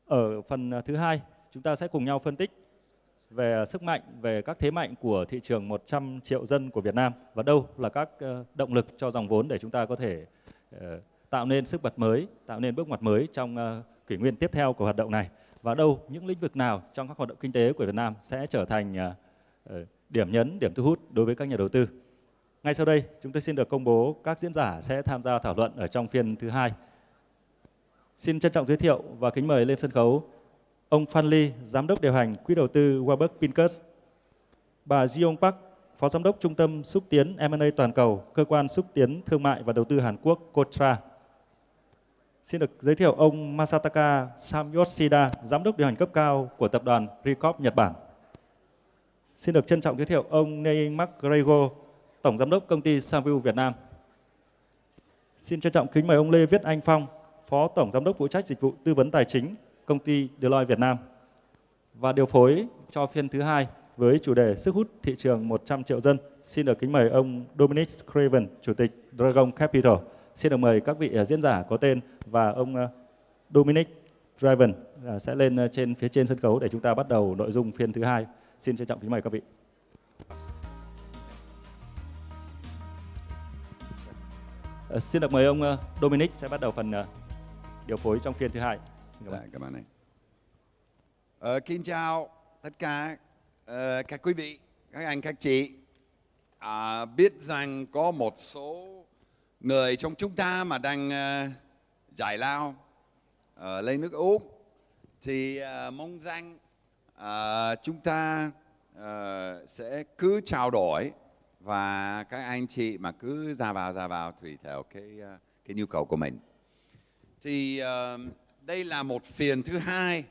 Ở phần thứ hai, chúng ta sẽ cùng nhau phân tích về sức mạnh, về các thế mạnh của thị trường 100 triệu dân của Việt Nam và đâu là các động lực cho dòng vốn để chúng ta có thể tạo nên sức bật mới, tạo nên bước ngoặt mới trong kỷ nguyên tiếp theo của hoạt động này. Và đâu những lĩnh vực nào trong các hoạt động kinh tế của Việt Nam sẽ trở thành điểm nhấn, điểm thu hút đối với các nhà đầu tư. Ngay sau đây, chúng tôi xin được công bố các diễn giả sẽ tham gia thảo luận ở trong phiên thứ hai. Xin trân trọng giới thiệu và kính mời lên sân khấu ông Phan Ly, Giám đốc điều hành Quỹ đầu tư Warburg Pincus, bà Jiong Park, Phó Giám đốc Trung tâm Xúc tiến M&A Toàn cầu, Cơ quan Xúc tiến Thương mại và Đầu tư Hàn Quốc KOTRA. Xin được giới thiệu ông Masataka Samyoshida, Giám đốc điều hành cấp cao của tập đoàn Recorp Nhật Bản. Xin được trân trọng giới thiệu ông Neil McGregor, Tổng Giám đốc công ty Samview Việt Nam. Xin trân trọng kính mời ông Lê Viết Anh Phong, Phó Tổng Giám đốc phụ trách dịch vụ tư vấn tài chính, công ty Deloitte Việt Nam. Và điều phối cho phiên thứ hai với chủ đề sức hút thị trường 100 triệu dân, xin được kính mời ông Dominic Craven, Chủ tịch Dragon Capital. Xin được mời các vị diễn giả có tên và ông Dominic Craven sẽ lên phía trên sân khấu để chúng ta bắt đầu nội dung phiên thứ hai. Xin trân trọng kính mời các vị. Xin được mời ông Dominic sẽ bắt đầu phần điều phối trong phiên thứ hai. Cảm ơn anh. Kính chào tất cả các quý vị, các anh, các chị. Biết rằng có một số người trong chúng ta mà đang giải lao lấy nước uống, thì mong rằng chúng ta sẽ cứ trao đổi và các anh chị mà cứ ra vào tùy theo cái nhu cầu của mình. Thì đây là một phiên thứ hai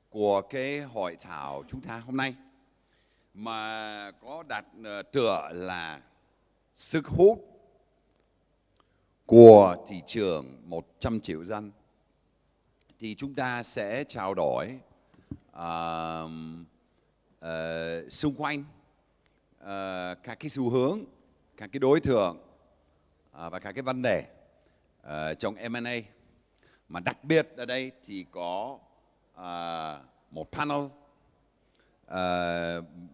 của cái hội thảo chúng ta hôm nay mà có đặt tựa là sức hút của thị trường 100 triệu dân. Thì chúng ta sẽ trao đổi xung quanh các cái xu hướng, các cái đối tượng và các cái vấn đề trong M&A. Mà đặc biệt ở đây thì có một panel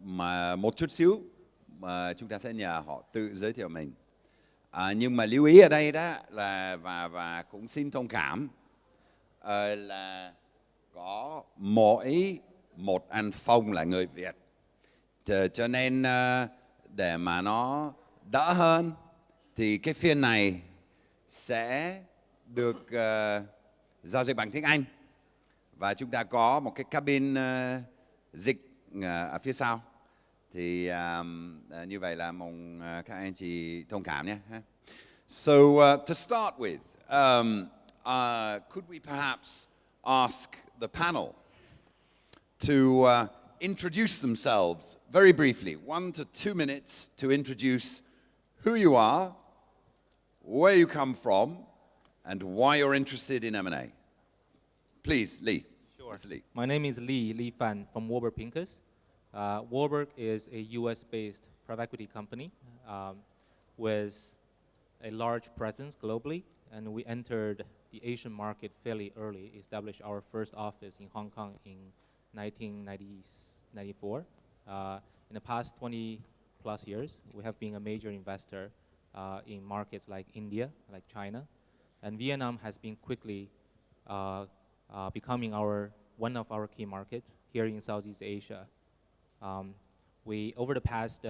mà một chút xíu mà chúng ta sẽ nhờ họ tự giới thiệu mình. Nhưng mà lưu ý ở đây đó là và cũng xin thông cảm là có mỗi một anh Phong là người Việt, cho nên để mà nó đỡ hơn thì cái phiên này sẽ được giao dịch bằng tiếng Anh, và chúng ta có một cái cabin dịch ở phía sau. Thì như vậy là mong các anh chị thông cảm nhé. So to start with, could we perhaps ask the panel to introduce themselves very briefly, 1 to 2 minutes to introduce who you are, where you come from, and why you're interested in M&A. Please, Lee. Sure. Lee. My name is Lee Fan from Warburg Pincus. Warburg is a US-based private equity company with a large presence globally, and we entered the Asian market fairly early, established our first office in Hong Kong in 1994. In the past 20 plus years, we have been a major investor in markets like India, like China, and Vietnam has been quickly becoming one of our key markets here in Southeast Asia. Over the past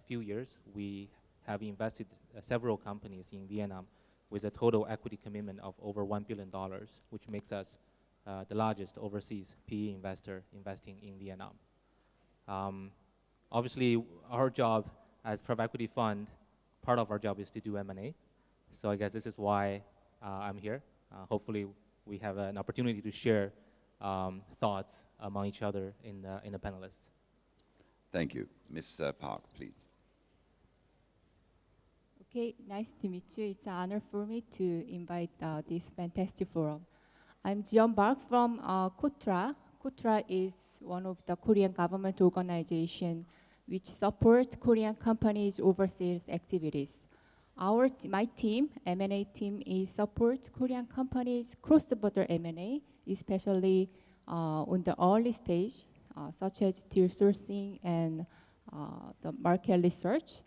few years, we have invested several companies in Vietnam with a total equity commitment of over $1 billion, which makes us the largest overseas PE investor investing in Vietnam. Obviously, our job as private equity fund, part of our job is to do M&A. So I guess this is why I'm here. Hopefully, we have an opportunity to share thoughts among each other in the panelists. Thank you. Ms. Park, please. Okay, nice to meet you. It's an honor for me to invite this fantastic forum. I'm Jeon Park from KOTRA. KOTRA is one of the Korean government organization which support Korean companies' overseas activities. My team, M&A team, is support Korean companies cross-border M&A, especially on the early stage, such as deal sourcing and the market research,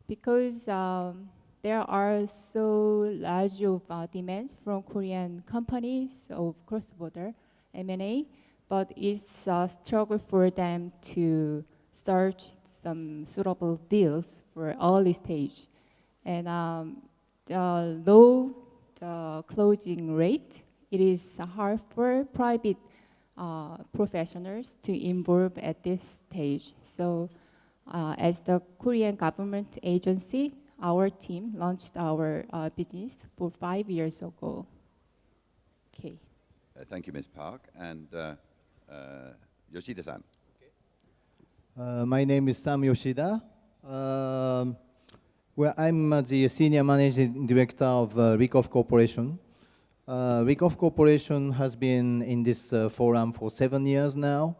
because there are so large of demands from Korean companies of cross-border M&A, but it's a struggle for them to search some suitable deals for early stage. And the low closing rate, it is hard for private professionals to involve at this stage. So as the Korean government agency, our team launched our business 5 years ago. Okay. Thank you, Ms. Park. And Yoshida-san. My name is Sam Yoshida. I'm the Senior Managing Director of Rikoff Corporation. Rikoff Corporation has been in this forum for 7 years now.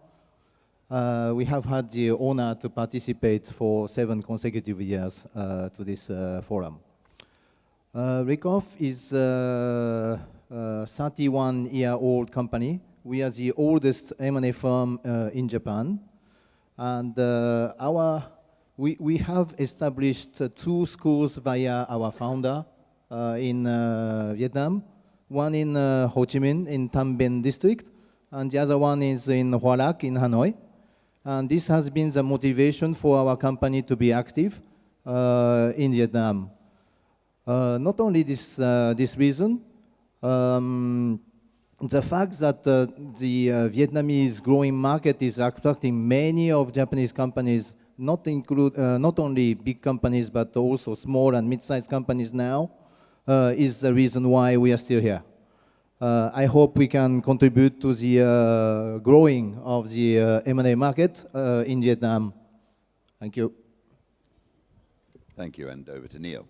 We have had the honor to participate for 7 consecutive years to this forum. Rikoff is a 31-year-old company. We are the oldest M&A firm in Japan. And we have established 2 schools via our founder in Vietnam. One in Ho Chi Minh in Tam Binh district, and the other one is in Hoa Lac in Hanoi. And this has been the motivation for our company to be active in Vietnam. Not only this reason, the fact that the Vietnamese growing market is attracting many of Japanese companies, not only big companies, but also small and mid-sized companies now, is the reason why we are still here. I hope we can contribute to the growing of the M&A market in Vietnam. Thank you. Thank you, and over to Neil.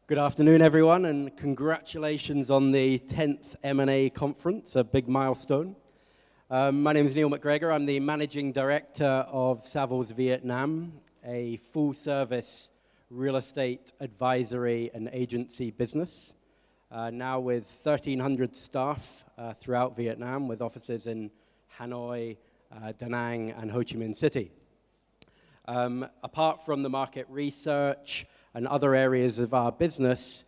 Good afternoon, everyone, and congratulations on the 10th M&A conference, a big milestone. My name is Neil McGregor. I'm the Managing Director of Savills Vietnam, a full-service real estate advisory and agency business, now with 1,300 staff throughout Vietnam, with offices in Hanoi, Da Nang, and Ho Chi Minh City. Apart from the market research and other areas of our business,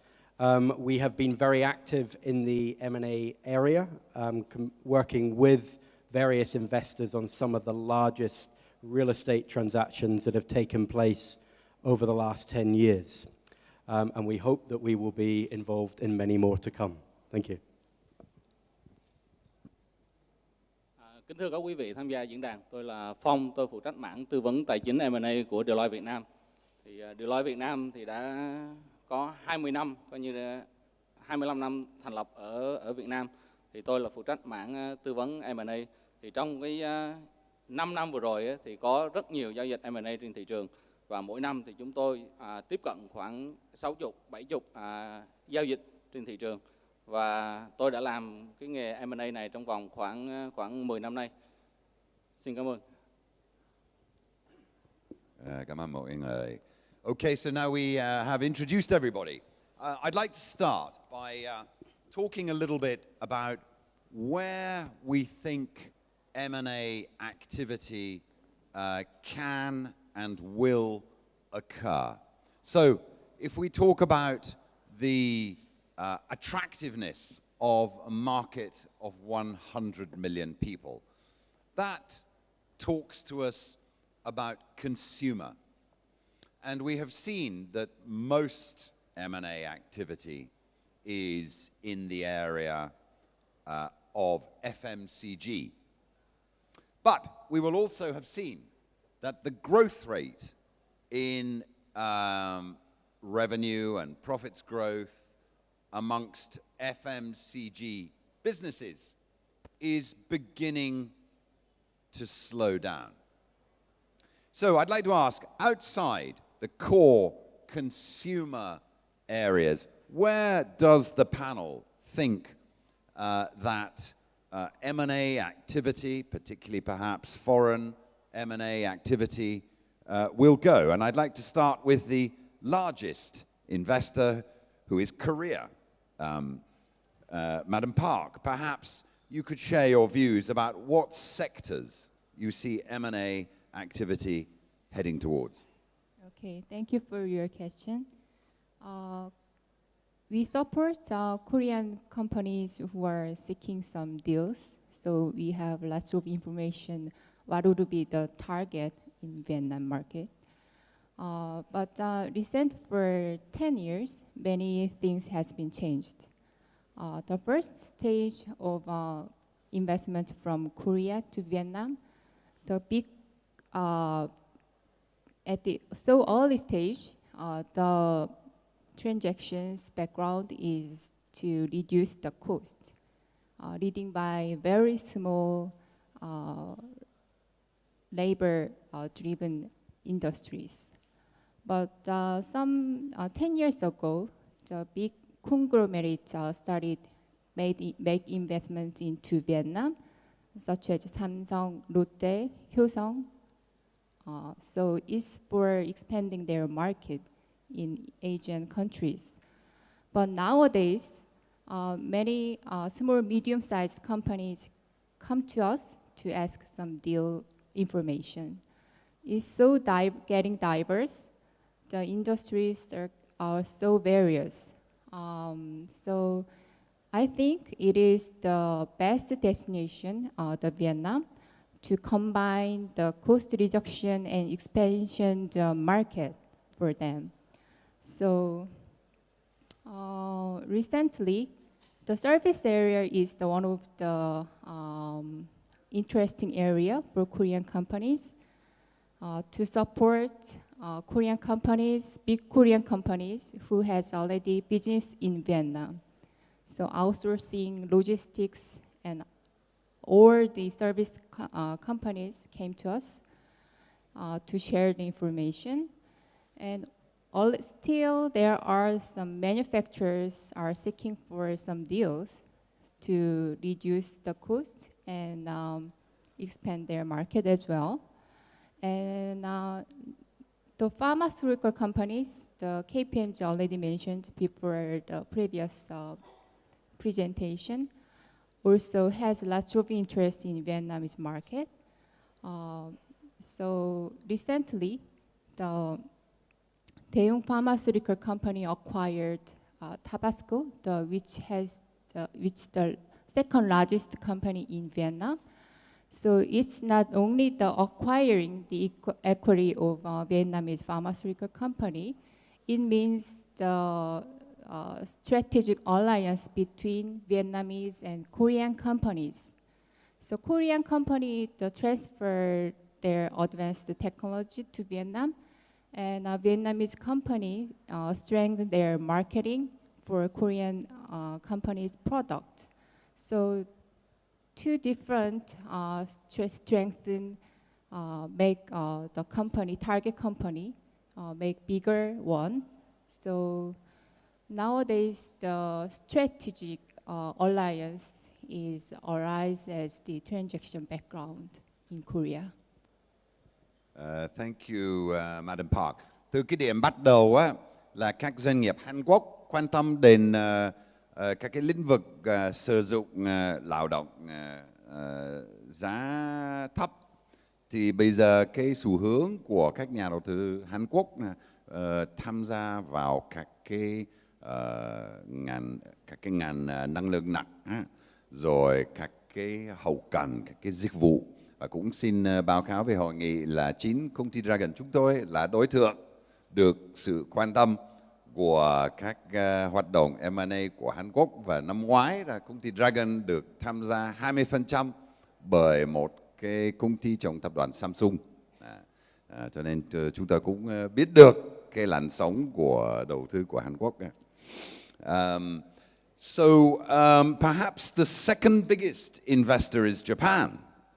we have been very active in the M&A area, working with various investors on some of the largest real estate transactions that have taken place over the last 10 years. And we hope that we will be involved in many more to come. Thank you. Kính thưa các quý vị tham gia diễn đàn, tôi là Phong, tôi phụ trách mảng tư vấn tài chính M&A của Deloitte Việt Nam. Thì Deloitte Việt Nam thì đã có 20 năm, coi như là 25 năm thành lập ở Việt Nam. Thì tôi là phụ trách mảng tư vấn M&A. Thì trong cái 5 năm vừa rồi thì có rất nhiều giao dịch M&A trên thị trường. Và mỗi năm thì chúng tôi tiếp cận khoảng 60-70 giao dịch trên thị trường. Và tôi đã làm cái nghề M&A này trong vòng khoảng 10 năm nay. Xin cảm ơn. Cảm ơn mọi người. Okay, so now we have introduced everybody. I'd like to start by talking a little bit about where we think M&A activity can and will occur. So, if we talk about the attractiveness of a market of 100 million people, that talks to us about consumer. And we have seen that most M&A activity is in the area of FMCG. But we will also have seen that the growth rate in revenue and profits growth amongst FMCG businesses is beginning to slow down. So I'd like to ask, outside the core consumer areas, where does the panel think that M&A activity, particularly perhaps foreign M&A activity, will go? And I'd like to start with the largest investor who is Korea. Madam Park, perhaps you could share your views about what sectors you see M&A activity heading towards. Okay, thank you for your question. We support Korean companies who are seeking some deals. So we have lots of information what would be the target in Vietnam market. But recent for 10 years, many things has been changed. The first stage of investment from Korea to Vietnam, the big at the so early stage, the transactions background is to reduce the cost, leading by very small labor-driven industries. But some 10 years ago, the big conglomerates started make investments into Vietnam, such as Samsung, Lotte, Hyosung. So it's for expanding their market in Asian countries. But nowadays, many small, medium-sized companies come to us to ask some deal information. It's so getting diverse. The industries are so various. So I think it is the best destination, the Vietnam, to combine the cost reduction and expansion the market for them. So recently, the service area is one of the interesting area for Korean companies to support Korean companies, big Korean companies who has already business in Vietnam. So outsourcing, logistics, and all the service companies came to us to share the information. And still, there are some manufacturers are seeking for some deals to reduce the cost and expand their market as well. And the pharmaceutical companies, the KPMG already mentioned before the previous presentation, also has lots of interest in Vietnamese market. So recently, the Daeung Pharmaceutical Company acquired Tabasco, which the second largest company in Vietnam. So it's not only the acquiring the equity of Vietnamese pharmaceutical company, it means the strategic alliance between Vietnamese and Korean companies. So Korean company transfer their advanced technology to Vietnam, and Vietnamese company strengthen their marketing for Korean companies' product. So two different strengthen make the company, target company, make bigger one. So nowadays, the strategic alliance is arise as the transaction background in Korea. Thank you, Madam Park. Từ cái điểm bắt đầu á, là các doanh nghiệp Hàn Quốc quan tâm đến các cái lĩnh vực sử dụng lao động giá thấp, thì bây giờ cái xu hướng của các nhà đầu tư Hàn Quốc tham gia vào các cái ngành năng lượng nặng, rồi các cái hậu cần, các cái dịch vụ. Và cũng xin báo cáo về hội nghị là 9 công ty Dragon chúng tôi là đối tượng được sự quan tâm của các hoạt động M&A của Hàn Quốc, và năm ngoái là công ty Dragon được tham gia 20% bởi một cái công ty trong tập đoàn Samsung. Cho nên chúng ta cũng biết được cái làn sóng của đầu tư của Hàn Quốc. Perhaps the second biggest investor is Japan.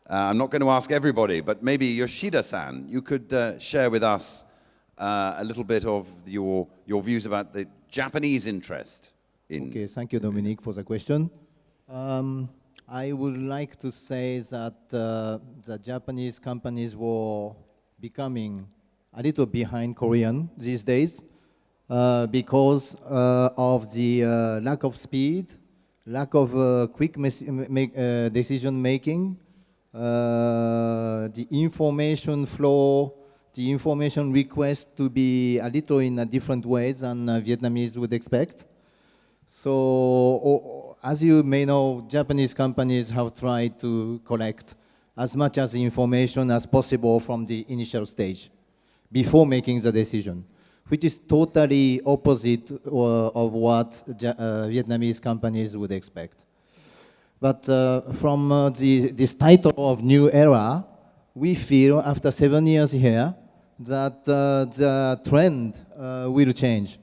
I'm not going to ask everybody, but maybe Yoshida-san, you could share with us a little bit of your views about the Japanese interest in... Okay, thank you, Dominique, for the question. I would like to say that the Japanese companies were becoming a little behind Korean these days. because of the lack of speed, lack of quick decision making, the information flow, the information request to be a little in a different ways than Vietnamese would expect. So, as you may know, Japanese companies have tried to collect as much as information as possible from the initial stage before making the decision, which is totally opposite of what Vietnamese companies would expect. But from this title of New Era, we feel after 7 years here that the trend will change.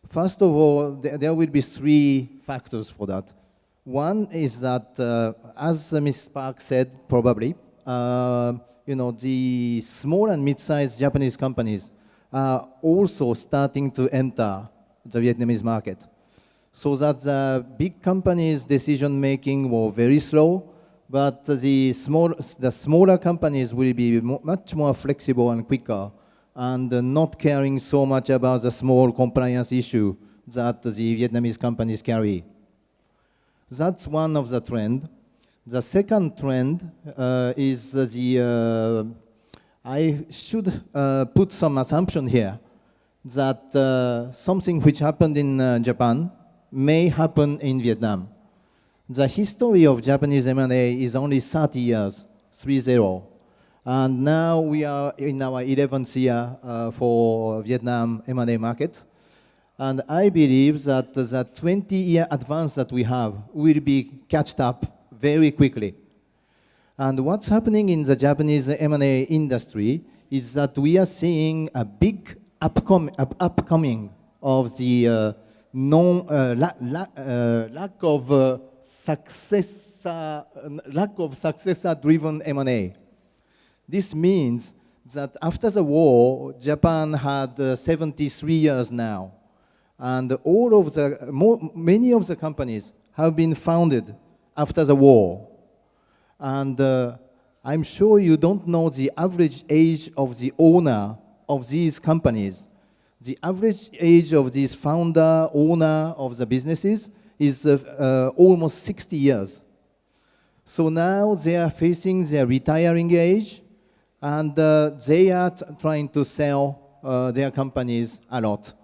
First of all, there will be 3 factors for that. One is that, as Ms. Park said, probably, the small and mid-sized Japanese companies are also starting to enter the Vietnamese market. So that the big companies' decision-making were very slow, but the smaller companies will be much more flexible and quicker, and not caring so much about the small compliance issue that the Vietnamese companies carry. That's one of the trend. The second trend is I should put some assumption here that something which happened in Japan may happen in Vietnam. The history of Japanese M&A is only 30 years, 30. And now we are in our 11th year for Vietnam M&A market. And I believe that the 20-year advance that we have will be catched up very quickly. And what's happening in the Japanese M&A industry is that we are seeing a big upcoming of the lack of successor-driven M&A. This means that after the war, Japan had 73 years now, and many of the companies have been founded after the war. And I'm sure you don't know the average age of the owner of these companies. The average age of this founder, owner of the businesses is almost 60 years. So now they are facing their retiring age, and they are trying to sell their companies a lot.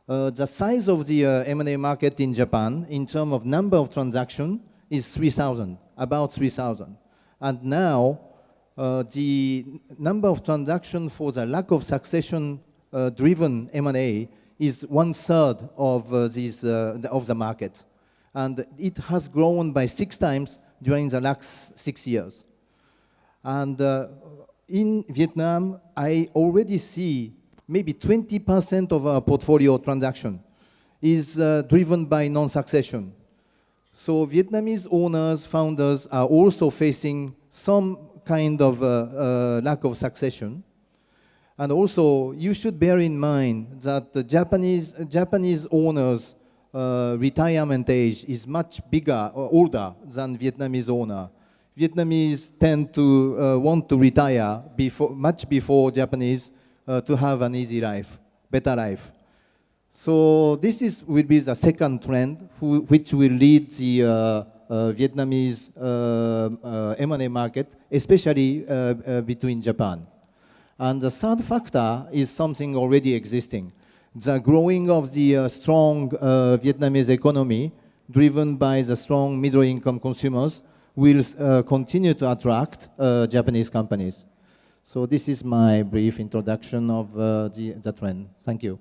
The size of the M&A market in Japan, in terms of number of transactions, is 3,000, about 3,000. And now, the number of transactions for the lack of succession-driven M&A is 1/3 of the market. And it has grown by 6 times during the last 6 years. And in Vietnam, I already see maybe 20% of our portfolio transaction is driven by non-succession. So Vietnamese owners, founders are also facing some kind of lack of succession. And also, you should bear in mind that the Japanese owners' retirement age is much bigger or older than Vietnamese owner. Vietnamese tend to want to retire much before Japanese to have an easy life, better life. So this will be the second trend, which will lead the Vietnamese M&A market, especially between Japan. And the third factor is something already existing. The growing of the strong Vietnamese economy, driven by the strong middle-income consumers, will continue to attract Japanese companies. So this is my brief introduction of the trend. Thank you.